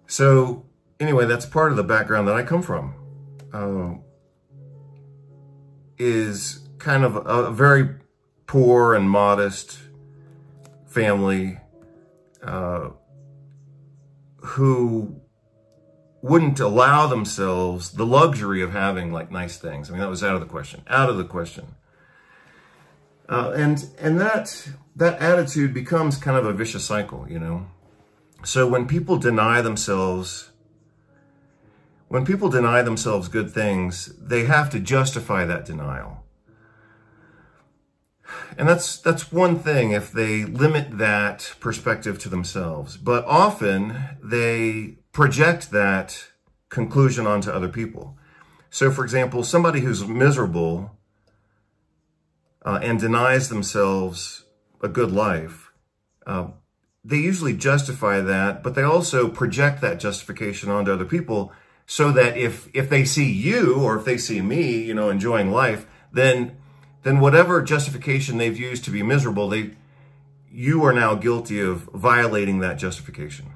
So anyway, that's part of the background that I come from, is kind of a very poor and modest family who wouldn't allow themselves the luxury of having like nice things. I mean, that was out of the question, and that attitude becomes kind of a vicious cycle, you know? So when people deny themselves good things, they have to justify that denial. And that's one thing if they limit that perspective to themselves. But often they project that conclusion onto other people. So for example, somebody who's miserable and denies themselves a good life, they usually justify that, but they also project that justification onto other people so that if they see you or if they see me, you know, enjoying life, then whatever justification they've used to be miserable, you are now guilty of violating that justification.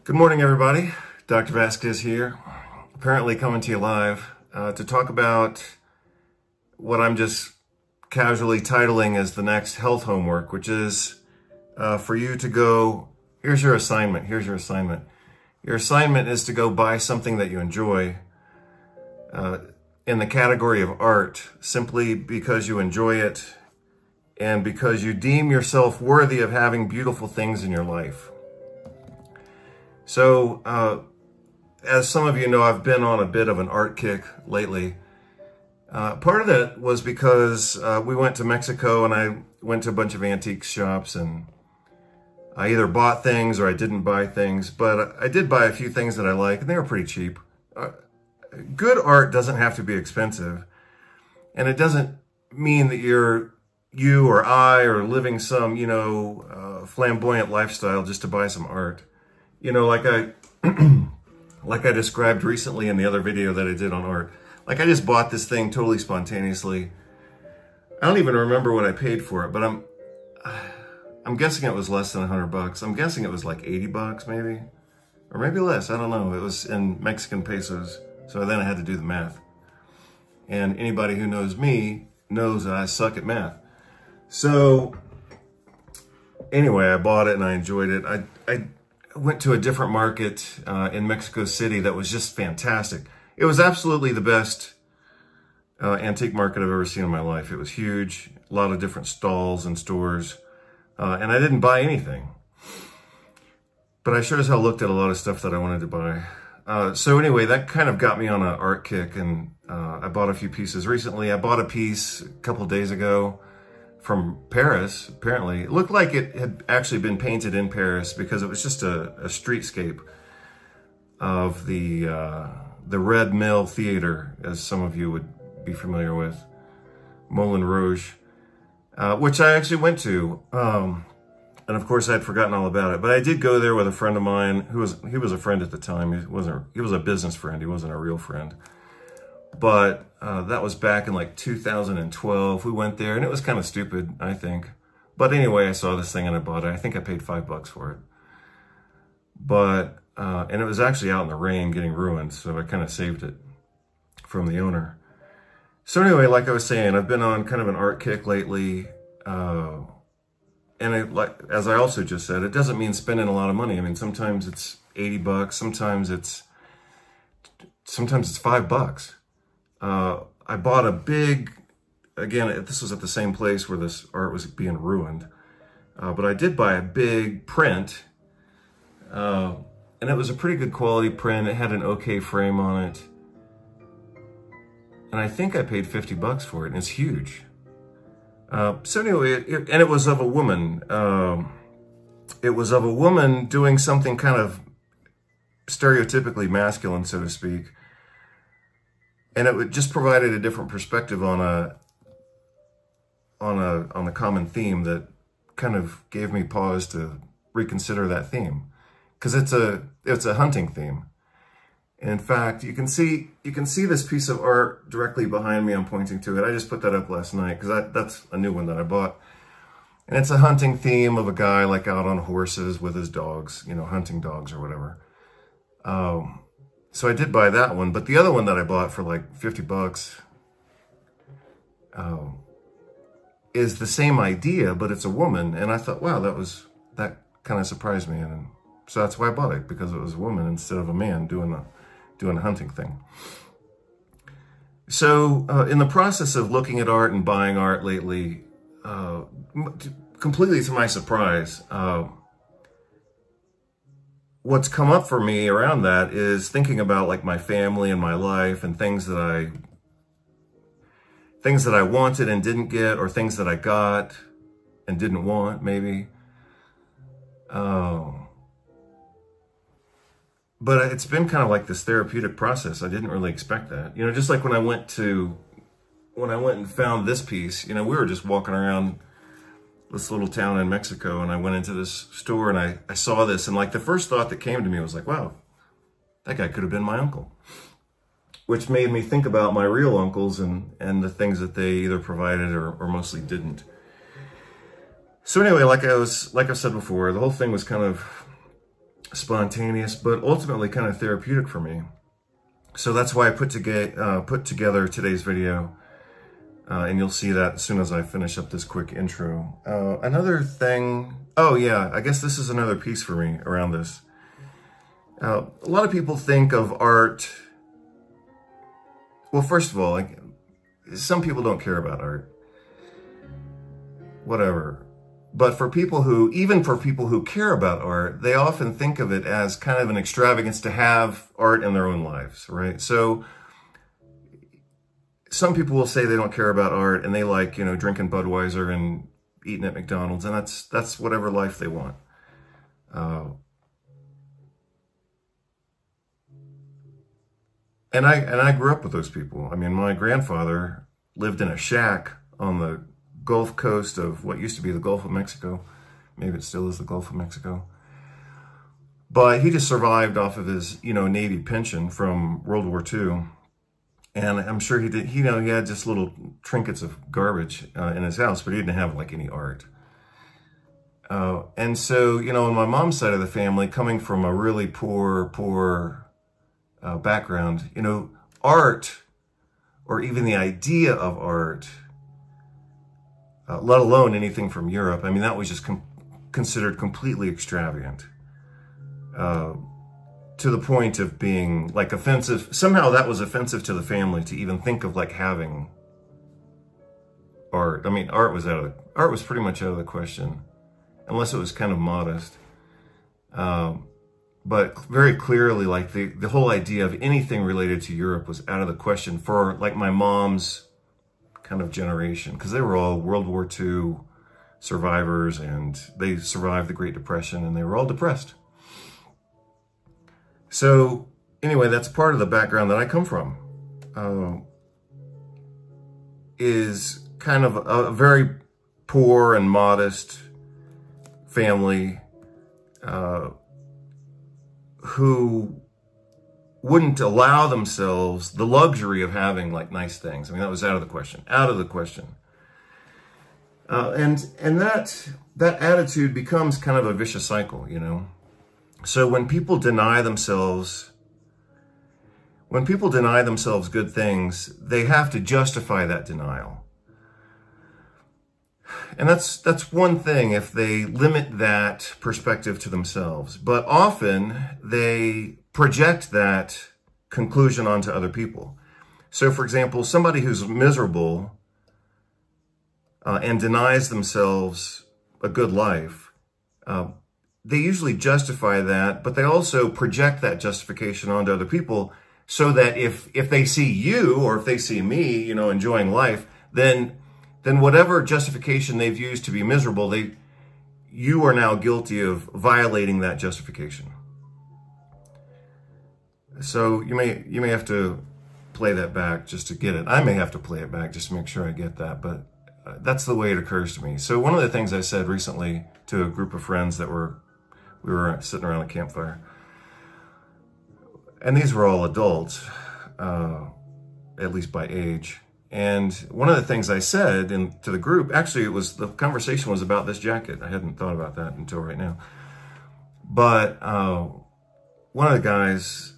Good morning, everybody. Dr. Vasquez here, apparently coming to you live to talk about what I'm just casually titling as the next health homework, which is for you to go, here's your assignment. Your assignment is to go buy something that you enjoy in the category of art, simply because you enjoy it and because you deem yourself worthy of having beautiful things in your life. So, as some of you know, I've been on a bit of an art kick lately. Part of that was because we went to Mexico and I went to a bunch of antique shops and I either bought things or I didn't buy things, but I did buy a few things that I like and they were pretty cheap. Good art doesn't have to be expensive, and it doesn't mean that you or I are living some, you know, flamboyant lifestyle just to buy some art. You know, like I described recently in the other video that I did on art. Like I just bought this thing totally spontaneously. I don't even remember what I paid for it, but I'm guessing it was less than $100. I'm guessing it was like $80 maybe, or maybe less. I don't know. It was in Mexican pesos. So then I had to do the math. And anybody who knows me knows that I suck at math. So anyway, I bought it and I enjoyed it. I went to a different market in Mexico City that was just fantastic. It was absolutely the best antique market I've ever seen in my life. It was huge, a lot of different stalls and stores, and I didn't buy anything. But I sure as hell looked at a lot of stuff that I wanted to buy. So anyway, that kind of got me on an art kick, and I bought a few pieces recently. I bought a piece a couple days ago from Paris, apparently. It looked like it had actually been painted in Paris because it was just a streetscape of the Red Mill Theater, as some of you would be familiar with, Moulin Rouge, which I actually went to. And of course, I'd forgotten all about it. But I did go there with a friend of mine he was a friend at the time. He was a business friend. He wasn't a real friend. But that was back in like 2012. We went there, and it was kind of stupid, I think. But anyway, I saw this thing and I bought it. I think I paid $5 for it. But and it was actually out in the rain, getting ruined. So I kind of saved it from the owner. So anyway, like I was saying, I've been on kind of an art kick lately. And as I also just said, it doesn't mean spending a lot of money. I mean, sometimes it's $80, sometimes it's $5. I bought a big, again, this was at the same place where this art was being ruined, but I did buy a big print, and it was a pretty good quality print. It had an okay frame on it, and I think I paid $50 for it, and it's huge. So anyway, it was of a woman. It was of a woman doing something kind of stereotypically masculine, so to speak. And it just provided a different perspective on a common theme that kind of gave me pause to reconsider that theme, because it's a hunting theme. And in fact, you can see this piece of art directly behind me. I'm pointing to it. I just put that up last night because that's a new one that I bought. And it's a hunting theme of a guy like out on horses with his dogs, you know, hunting dogs or whatever. So I did buy that one, but the other one that I bought for like 50 bucks is the same idea, but it's a woman. And I thought, wow, that kind of surprised me. And so that's why I bought it, because it was a woman instead of a man doing a hunting thing. So in the process of looking at art and buying art lately, completely to my surprise, what's come up for me around that is thinking about like my family and my life and things that I wanted and didn't get, or things that I got and didn't want, maybe. But it's been kind of like this therapeutic process. I didn't really expect that. You know, just like when I went and found this piece, you know, we were just walking around this little town in Mexico, and I went into this store and I saw this, and like the first thought that came to me was like, wow, that guy could have been my uncle. Which made me think about my real uncles and the things that they either provided or mostly didn't. So anyway, like I've said before, the whole thing was kind of spontaneous, but ultimately kind of therapeutic for me. So that's why I put together today's video, and you'll see that as soon as I finish up this quick intro. Another thing, oh yeah, I guess this is another piece for me around this. A lot of people think of art. Well, first of all, like, some people don't care about art. Whatever. But even for people who care about art, they often think of it as kind of an extravagance to have art in their own lives, right? So some people will say they don't care about art and they like, you know, drinking Budweiser and eating at McDonald's, and that's whatever life they want. And I grew up with those people. I mean, my grandfather lived in a shack on the Gulf Coast of what used to be the Gulf of Mexico. Maybe it still is the Gulf of Mexico. But he just survived off of his, you know, Navy pension from World War II. And I'm sure he did, you know, he had just little trinkets of garbage in his house, but he didn't have like any art. And so, you know, on my mom's side of the family, coming from a really poor background, you know, art, or even the idea of art, let alone anything from Europe, I mean, that was just considered completely extravagant, to the point of being like offensive. Somehow that was offensive to the family to even think of like having art. I mean, art was pretty much out of the question, unless it was kind of modest. But very clearly, like the whole idea of anything related to Europe was out of the question for like my mom's kind of generation, because they were all World War II survivors, and they survived the Great Depression, and they were all depressed. So anyway, that's part of the background that I come from, is kind of a very poor and modest family, who wouldn't allow themselves the luxury of having like nice things. I mean, that was out of the question, and that attitude becomes kind of a vicious cycle, you know? So when people deny themselves good things, they have to justify that denial. And that's one thing if they limit that perspective to themselves. But often they project that conclusion onto other people. So for example, somebody who's miserable and denies themselves a good life, they usually justify that, but they also project that justification onto other people, so that if they see you, or if they see me, you know, enjoying life, then whatever justification they've used to be miserable, you are now guilty of violating that justification. So you may have to play that back just to get it. I may have to play it back just to make sure I get that, but that's the way it occurs to me. So one of the things I said recently to a group of friends that we were sitting around a campfire, and these were all adults, at least by age, And one of the things I said to the group, actually, the conversation was about this jacket. I hadn't thought about that until right now. But one of the guys,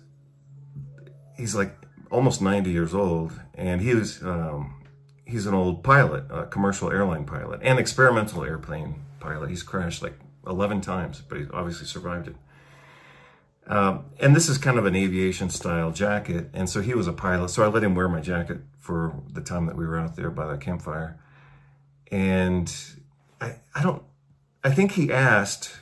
he's like almost 90 years old, and he's an old pilot, a commercial airline pilot, and experimental airplane pilot. He's crashed like 11 times, but he obviously survived it. And this is kind of an aviation style jacket. And so he was a pilot. So I let him wear my jacket for the time that we were out there by the campfire. And I think he asked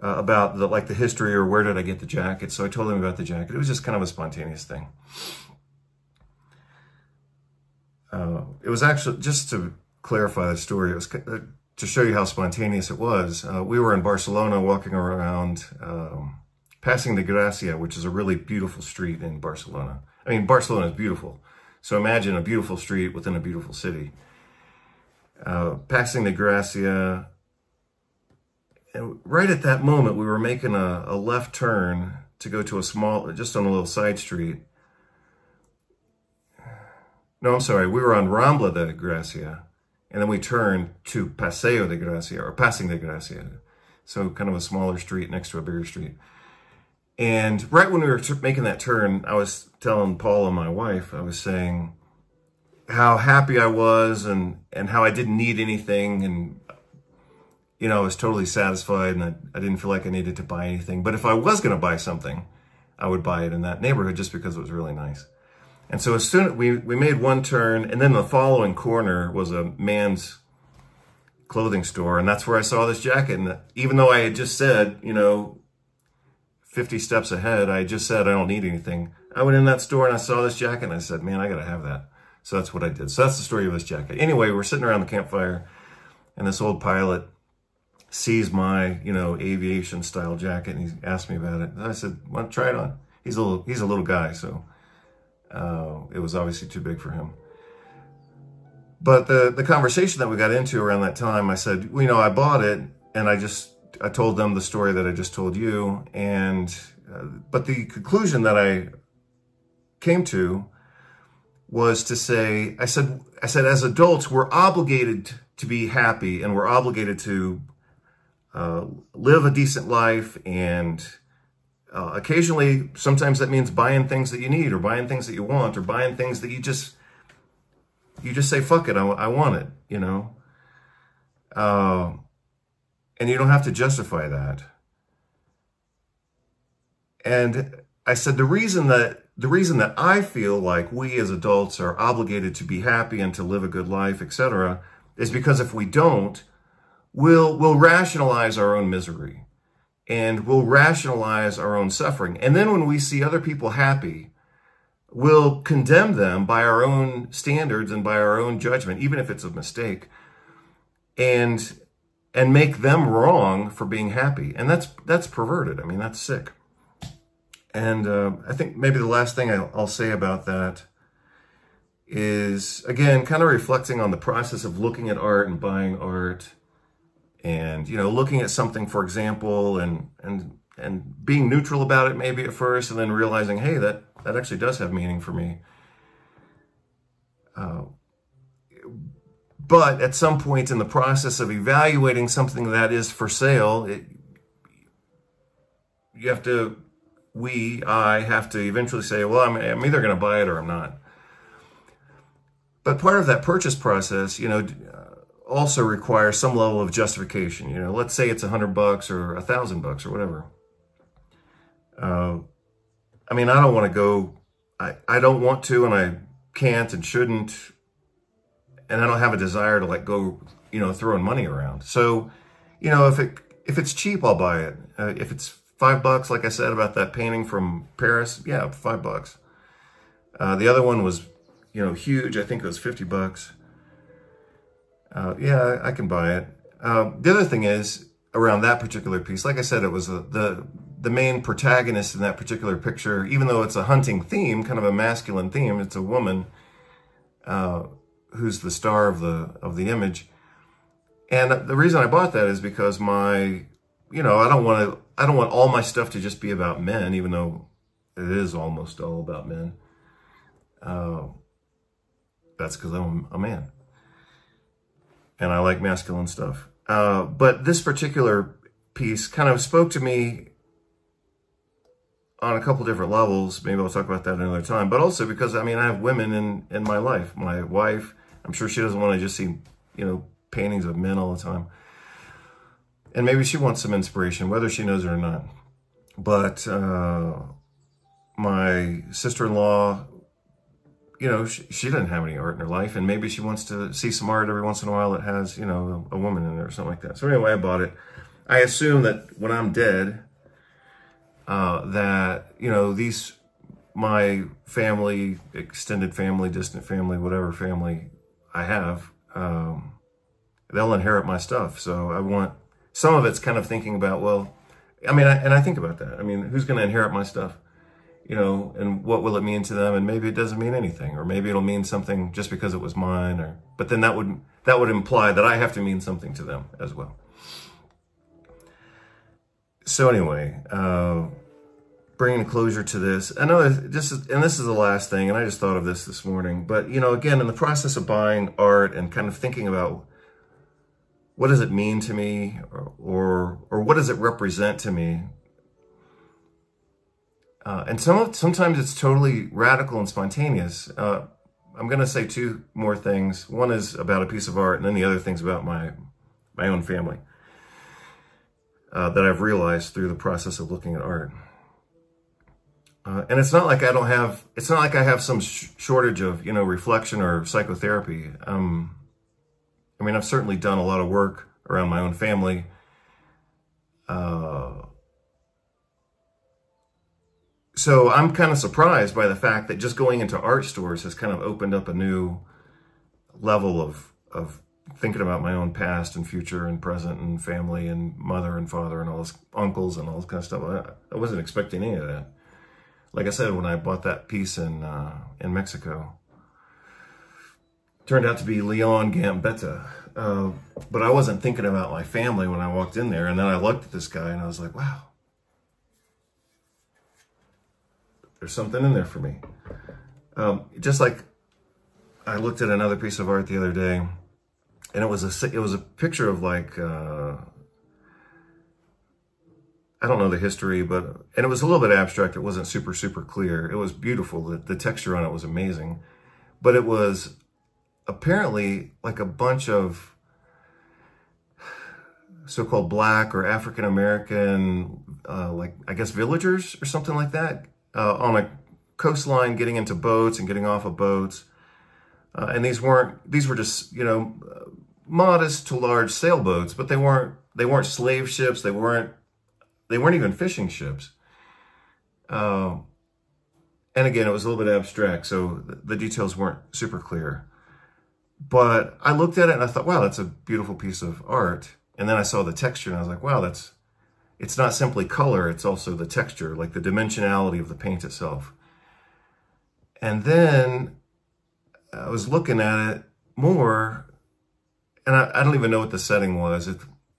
about the history or where did I get the jacket. So I told him about the jacket. It was just kind of a spontaneous thing. It was actually, just to clarify the story, it was to show you how spontaneous it was. We were in Barcelona walking around, passing the Gracia, which is a really beautiful street in Barcelona. I mean, Barcelona is beautiful. So imagine a beautiful street within a beautiful city. Passing the Gracia, and right at that moment, we were making a left turn to go to just on a little side street. No, I'm sorry, we were on Rambla de Gracia, and then we turned to Paseo de Gracia, or Passing de Gracia. So kind of a smaller street next to a bigger street. And right when we were making that turn, I was telling Paul and my wife, I was saying how happy I was and how I didn't need anything. And, you know, I was totally satisfied and I didn't feel like I needed to buy anything. But if I was going to buy something, I would buy it in that neighborhood just because it was really nice. And so as soon as we made one turn, and then the following corner was a man's clothing store. And that's where I saw this jacket. And even though I had just said, you know, 50 steps ahead, I just said, I don't need anything. I went in that store and I saw this jacket and I said, man, I got to have that. So that's what I did. So that's the story of this jacket. Anyway, we're sitting around the campfire and this old pilot sees my, you know, aviation style jacket and he asked me about it. And I said, well, try it on. He's a little guy. So it was obviously too big for him. But the conversation that we got into around that time, I said, well, you know, I bought it and I told them the story that I just told you. And, but the conclusion that I came to was to say, I said, as adults, we're obligated to be happy and we're obligated to live a decent life. And occasionally, sometimes that means buying things that you need or buying things that you want or buying things that you just say, fuck it, I want it, you know? And you don't have to justify that. And I said, the reason that I feel like we as adults are obligated to be happy and to live a good life, etc., is because if we don't, we'll rationalize our own misery and we'll rationalize our own suffering. And then when we see other people happy, we'll condemn them by our own standards and by our own judgment, even if it's a mistake, and make them wrong for being happy. And that's perverted. I mean, that's sick. And I think maybe the last thing I'll say about that is, again, kind of reflecting on the process of looking at art and buying art and, you know, looking at something, for example, and being neutral about it maybe at first, and then realizing, hey, that actually does have meaning for me. But at some point in the process of evaluating something that is for sale, I have to eventually say, well, I'm either going to buy it or I'm not. But part of that purchase process, you know, also requires some level of justification. You know, let's say it's $100 or $1,000 or whatever. I mean, I don't want to go, I don't want to, and I can't and shouldn't. And I don't have a desire to like go, you know, throwing money around. So, you know, if it's cheap, I'll buy it. If it's $5, like I said about that painting from Paris, yeah, $5. The other one was, you know, huge. I think it was $50. Yeah, I can buy it. The other thing is, around that particular piece, like I said, it was the main protagonist in that particular picture, even though it's a hunting theme, kind of a masculine theme, it's a woman who's the star of the image. And the reason I bought that is because I don't want all my stuff to just be about men, even though it is almost all about men. that's because I'm a man. And I like masculine stuff. But this particular piece kind of spoke to me on a couple different levels. Maybe I'll talk about that another time. But also because, I mean, I have women in my life. My wife, I'm sure she doesn't want to just see, you know, paintings of men all the time. And maybe she wants some inspiration, whether she knows it or not. But my sister-in-law, you know, she doesn't have any art in her life, and maybe she wants to see some art every once in a while that has, you know, a woman in it or something like that. So anyway, I bought it. I assume that when I'm dead, that, you know, my family, extended family, distant family, whatever family I have, they'll inherit my stuff. So I want, some of it's kind of thinking about, well, I mean, and I think about that. I mean, who's going to inherit my stuff? You know, and what will it mean to them? And maybe it doesn't mean anything, or maybe it'll mean something just because it was mine, or, but then that would imply that I have to mean something to them as well. So anyway, bringing closure to this. I know this is the last thing, and I just thought of this morning, but, you know, again, in the process of buying art and kind of thinking about what does it mean to me, or what does it represent to me? And sometimes it's totally radical and spontaneous. I'm going to say two more things. One is about a piece of art, and then the other thing's about my own family that I've realized through the process of looking at art. And it's not like I have some shortage of, you know, reflection or psychotherapy. I mean, I've certainly done a lot of work around my own family. So I'm kind of surprised by the fact that just going into art stores has kind of opened up a new level of thinking about my own past and future and present and family and mother and father and all this, uncles and all this kind of stuff. I wasn't expecting any of that. Like I said, when I bought that piece in Mexico, it turned out to be Leon Gambetta. But I wasn't thinking about my family when I walked in there. And then I looked at this guy and I was like, wow. There's something in there for me. Just like I looked at another piece of art the other day, and it was a picture of, like, I don't know the history, and it was a little bit abstract. It wasn't super clear. It was beautiful. The texture on it was amazing, but it was apparently like a bunch of so-called Black or African American, like, I guess, villagers or something like that. On a coastline, getting into boats and getting off of boats. And these were just, you know, modest to large sailboats, but they weren't slave ships. They weren't even fishing ships. And again, it was a little bit abstract, so the details weren't super clear. But I looked at it and I thought, wow, that's a beautiful piece of art. And then I saw the texture and I was like, wow, it's not simply color, it's also the texture, like the dimensionality of the paint itself. And then I was looking at it more, and I don't even know what the setting was.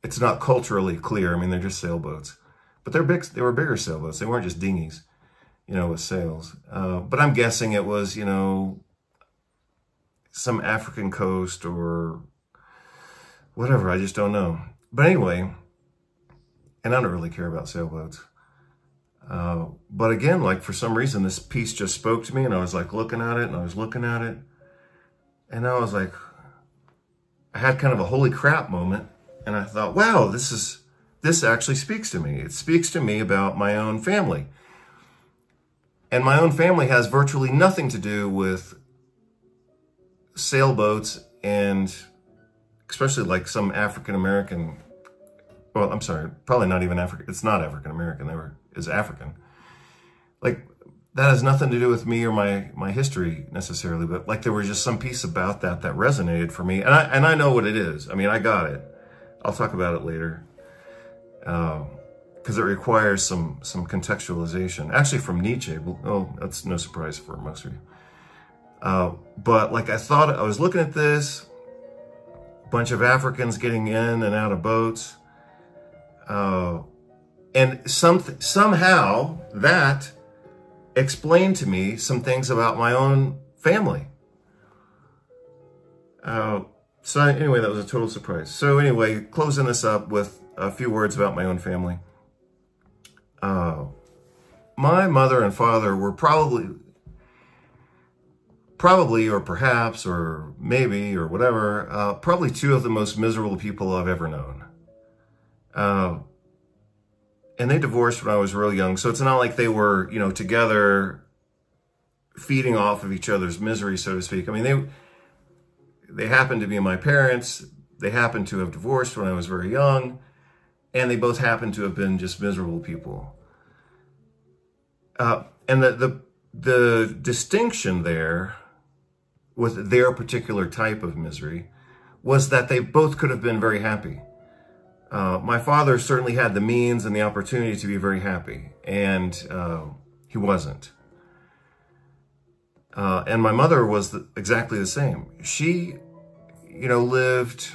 It's not culturally clear. I mean, they're just sailboats. But they were bigger sailboats. They weren't just dinghies, you know, with sails. But I'm guessing it was, you know, some African coast or whatever. I just don't know. But anyway, and I don't really care about sailboats. But again, like, for some reason, this piece just spoke to me, and I was like looking at it, and I was looking at it, and I was like, I had kind of a holy crap moment, and I thought, wow, this actually speaks to me. It speaks to me about my own family. And my own family has virtually nothing to do with sailboats, and especially like some African-American, well, I'm sorry, probably not even African. It's not African-American. Is African. Like, that has nothing to do with me or my history necessarily, but like there was just some piece about that resonated for me. And I know what it is. I mean, I got it. I'll talk about it later. Because it requires some contextualization. Actually from Nietzsche. Oh, that's no surprise for most of you. But like, I was looking at this, bunch of Africans getting in and out of boats. And somehow that explained to me some things about my own family. So anyway, that was a total surprise. So anyway, closing this up with a few words about my own family. My mother and father were probably or perhaps or maybe or whatever, probably two of the most miserable people I've ever known. And they divorced when I was real young, so it's not like they were, you know, together feeding off of each other's misery, so to speak. I mean, they happened to be my parents. They happened to have divorced when I was very young, and they both happened to have been just miserable people. And the distinction there with their particular type of misery was that they both could have been very happy. My father certainly had the means and the opportunity to be very happy, and he wasn't. And my mother was exactly the same. She, you know, lived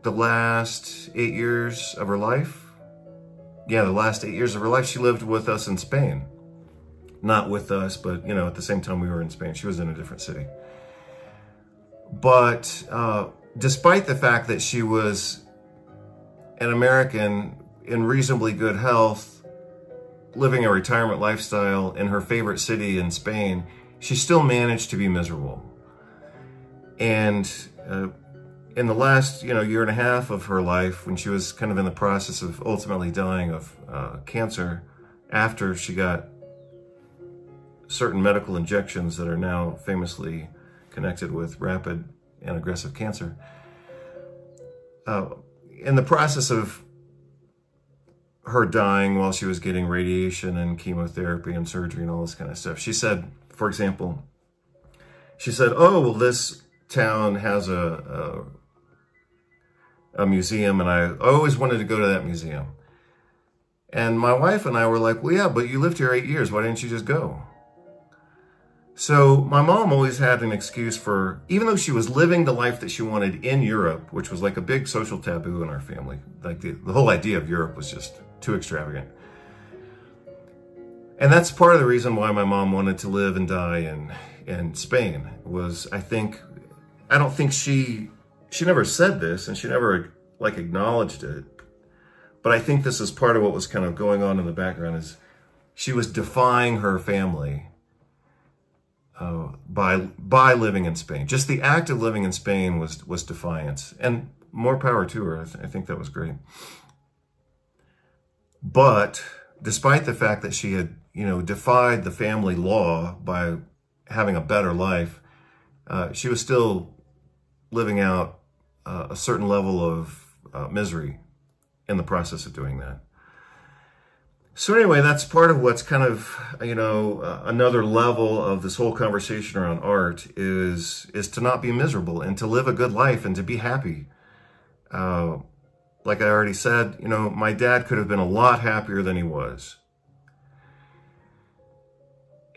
the last 8 years of her life. Yeah, the last 8 years of her life, she lived with us in Spain. Not with us, but, you know, at the same time we were in Spain. She was in a different city. But despite the fact that she was an American in reasonably good health, living a retirement lifestyle in her favorite city in Spain, she still managed to be miserable. And in the last, you know, year and a half of her life, when she was kind of in the process of ultimately dying of cancer, after she got certain medical injections that are now famously connected with rapid and aggressive cancer, in the process of her dying while she was getting radiation and chemotherapy and surgery and all this kind of stuff, she said, for example, she said, oh, well, this town has a museum, and I always wanted to go to that museum. And my wife and I were like, well, yeah, but you lived here 8 years. Why didn't you just go? So my mom always had an excuse for, even though she was living the life that she wanted in Europe, which was like a big social taboo in our family. Like the whole idea of Europe was just too extravagant. And that's part of the reason why my mom wanted to live and die in Spain was, I don't think she never said this, and she never like acknowledged it. But I think this is part of what was kind of going on in the background, is she was defying her family by living in Spain. Just the act of living in Spain was defiance, and more power to her. I think that was great. But despite the fact that she had, you know, defied the family law by having a better life, she was still living out a certain level of misery in the process of doing that. So anyway, that's part of what's kind of, you know, another level of this whole conversation around art is to not be miserable and to live a good life and to be happy. Like I already said, you know, my dad could have been a lot happier than he was.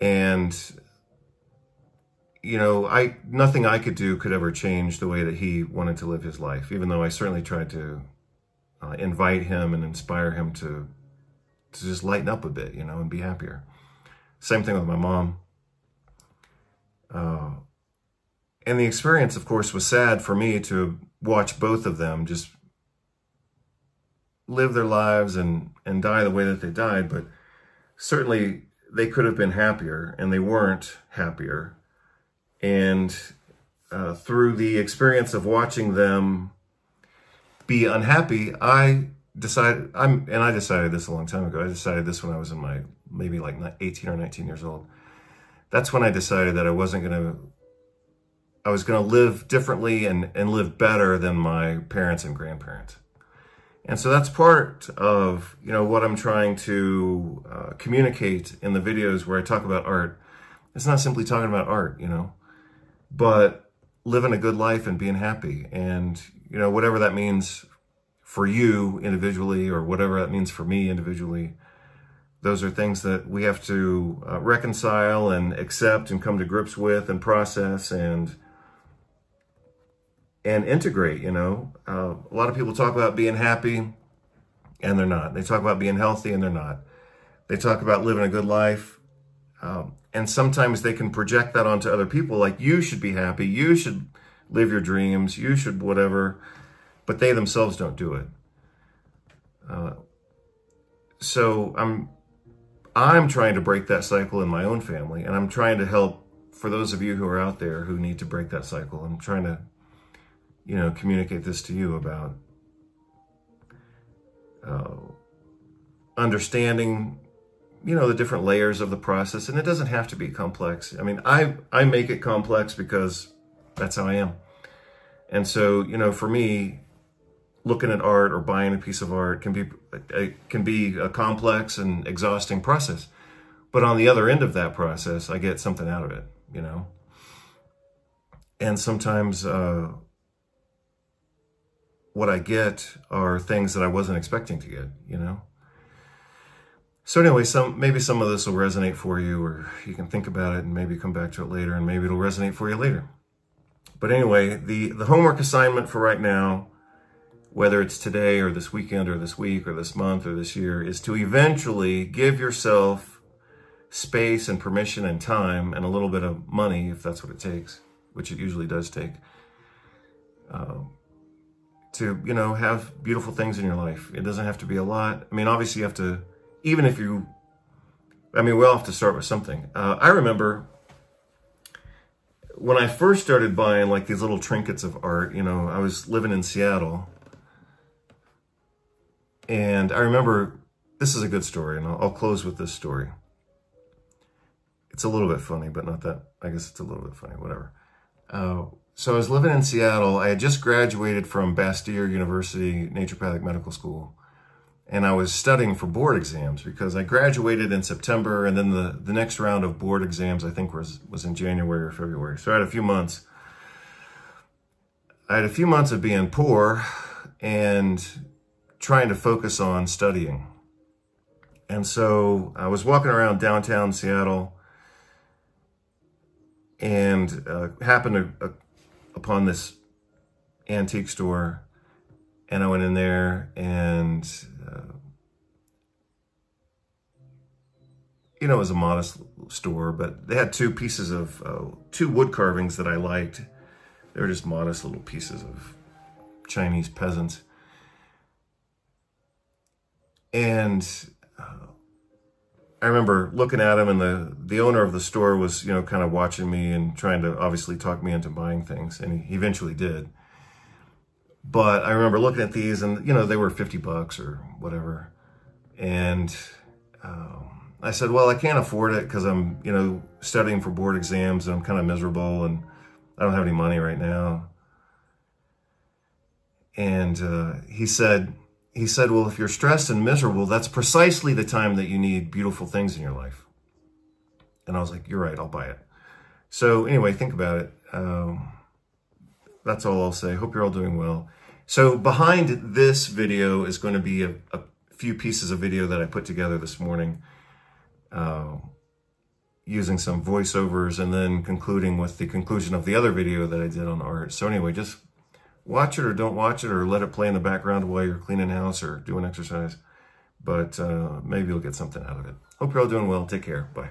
And, you know, nothing I could do could ever change the way that he wanted to live his life, even though I certainly tried to invite him and inspire him to just lighten up a bit, you know, and be happier. Same thing with my mom. And the experience, of course, was sad for me to watch both of them just live their lives and die the way that they died. But certainly they could have been happier, and they weren't happier. And through the experience of watching them be unhappy, I decided this a long time ago. I decided this when I was in my maybe like 18 or 19 years old. That's when I decided that I was going to live differently and live better than my parents and grandparents. And so that's part of, you know, what I'm trying to communicate in the videos where I talk about art. It's not simply talking about art, you know, but living a good life and being happy. And, you know, whatever that means for you individually, or whatever that means for me individually, those are things that we have to reconcile and accept and come to grips with and process and integrate, you know. A lot of people talk about being happy, and they're not. They talk about being healthy, and they're not. They talk about living a good life, and sometimes they can project that onto other people, like, you should be happy, you should live your dreams, you should whatever, but they themselves don't do it. So I'm trying to break that cycle in my own family, and I'm trying to help for those of you who are out there who need to break that cycle. I'm trying to, communicate this to you about understanding, the different layers of the process. And it doesn't have to be complex. I mean, I make it complex because that's how I am. And so, for me, looking at art or buying a piece of art can be a complex and exhausting process. But on the other end of that process, I get something out of it, And sometimes what I get are things that I wasn't expecting to get, So anyway, maybe some of this will resonate for you, or you can think about it and maybe come back to it later, and maybe it'll resonate for you later. But anyway, the homework assignment for right now, whether it's today or this weekend or this week or this month or this year, is to eventually give yourself space and permission and time and a little bit of money, if that's what it takes, which it usually does take, to, have beautiful things in your life. It doesn't have to be a lot. I mean, obviously you have to, we all have to start with something. I remember when I first started buying like these little trinkets of art, I was living in Seattle. And I remember, this is a good story, and I'll close with this story. It's a little bit funny, but not that, I guess it's a little bit funny, whatever. So I was living in Seattle. I had just graduated from Bastyr University Naturopathic Medical School. And I was studying for board exams because I graduated in September, and then the next round of board exams, I think, was in January or February. So I had a few months. Of being poor and trying to focus on studying. And so I was walking around downtown Seattle and happened upon this antique store. And I went in there and, it was a modest store, but they had two wood carvings that I liked. They were just modest little pieces of Chinese peasants. And I remember looking at them, and the owner of the store was, kind of watching me and trying to obviously talk me into buying things. And he eventually did. But I remember looking at these, and, they were $50 or whatever. And I said, well, I can't afford it because I'm, studying for board exams, and I'm kind of miserable, and I don't have any money right now. And he said, well, if you're stressed and miserable, that's precisely the time that you need beautiful things in your life. And I was like, you're right, I'll buy it. So anyway, think about it. That's all I'll say. Hope you're all doing well. So behind this video is going to be a few pieces of video that I put together this morning, using some voiceovers, and then concluding with the conclusion of the other video that I did on art. So anyway, just watch it or don't watch it, or let it play in the background while you're cleaning house or doing exercise. But maybe you'll get something out of it. Hope you're all doing well. Take care. Bye.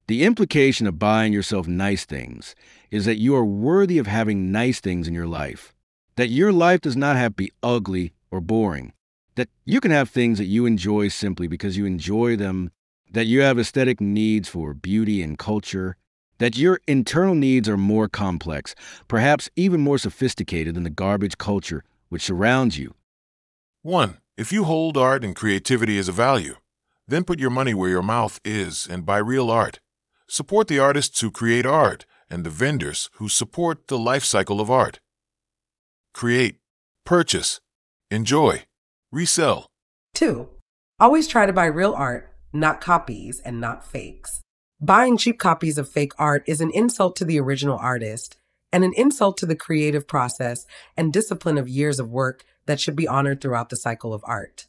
The implication of buying yourself nice things is that you are worthy of having nice things in your life, that your life does not have to be ugly or boring, that you can have things that you enjoy simply because you enjoy them, that you have aesthetic needs for beauty and culture, that your internal needs are more complex, perhaps even more sophisticated than the garbage culture which surrounds you. 1. If you hold art and creativity as a value, then put your money where your mouth is and buy real art. Support the artists who create art and the vendors who support the life cycle of art. Create, purchase, enjoy, resell. 2. Always try to buy real art, not copies and not fakes. Buying cheap copies of fake art is an insult to the original artist and an insult to the creative process and discipline of years of work that should be honored throughout the cycle of art.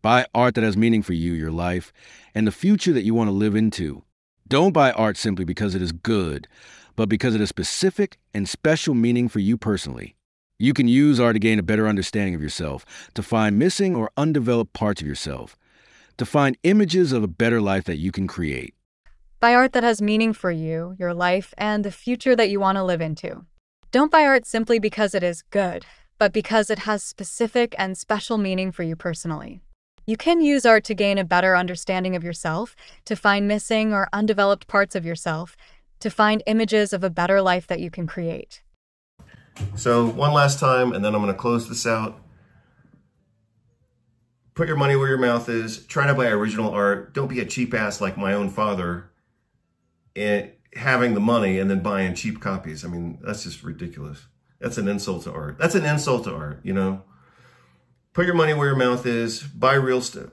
Buy art that has meaning for you, your life, and the future that you want to live into. Don't buy art simply because it is good, but because it has specific and special meaning for you personally. You can use art to gain a better understanding of yourself, to find missing or undeveloped parts of yourself, to find images of a better life that you can create. Buy art that has meaning for you, your life, and the future that you want to live into. Don't buy art simply because it is good, but because it has specific and special meaning for you personally. You can use art to gain a better understanding of yourself, to find missing or undeveloped parts of yourself, to find images of a better life that you can create. So one last time, and then I'm going to close this out. Put your money where your mouth is. Try to buy original art. Don't be a cheap ass like my own father, having the money and then buying cheap copies. I mean, that's just ridiculous. That's an insult to art. That's an insult to art, you know? Put your money where your mouth is. Buy real stuff.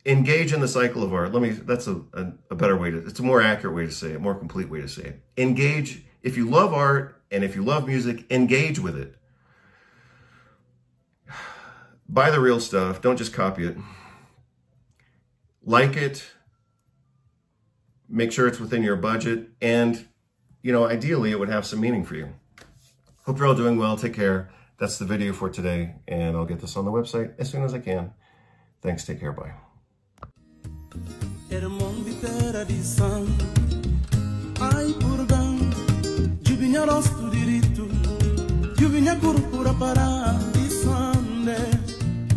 Engage in the cycle of art. That's a better way it's a more accurate way to say it, more complete way to say it. Engage. If you love art and if you love music, engage with it. Buy the real stuff. Don't just copy it. Like it. Make sure it's within your budget. And, you know, ideally it would have some meaning for you. Hope you're all doing well. Take care. That's the video for today. And I'll get this on the website as soon as I can. Thanks. Take care. Bye.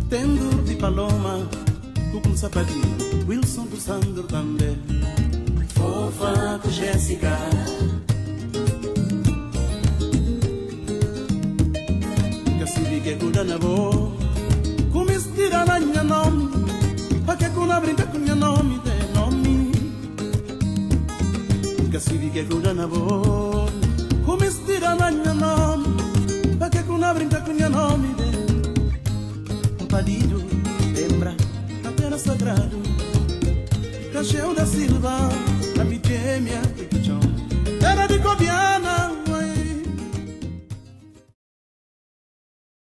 Tendur di Paloma, Cucum Sapadinho, Wilson do Sandro também. Fofa com Jéssica. Cassivi que cuida na boa, como estira na minha nome, pra que cuna brinca com minha nome, de nome. Cassivi que cuida na boa, como estira na minha nome, pra que cuna brinca com minha nome, de Padilho, lembra a terra sagrado, Cacheu da Silva, a Mitêmia e Pichão, era de Cobiá.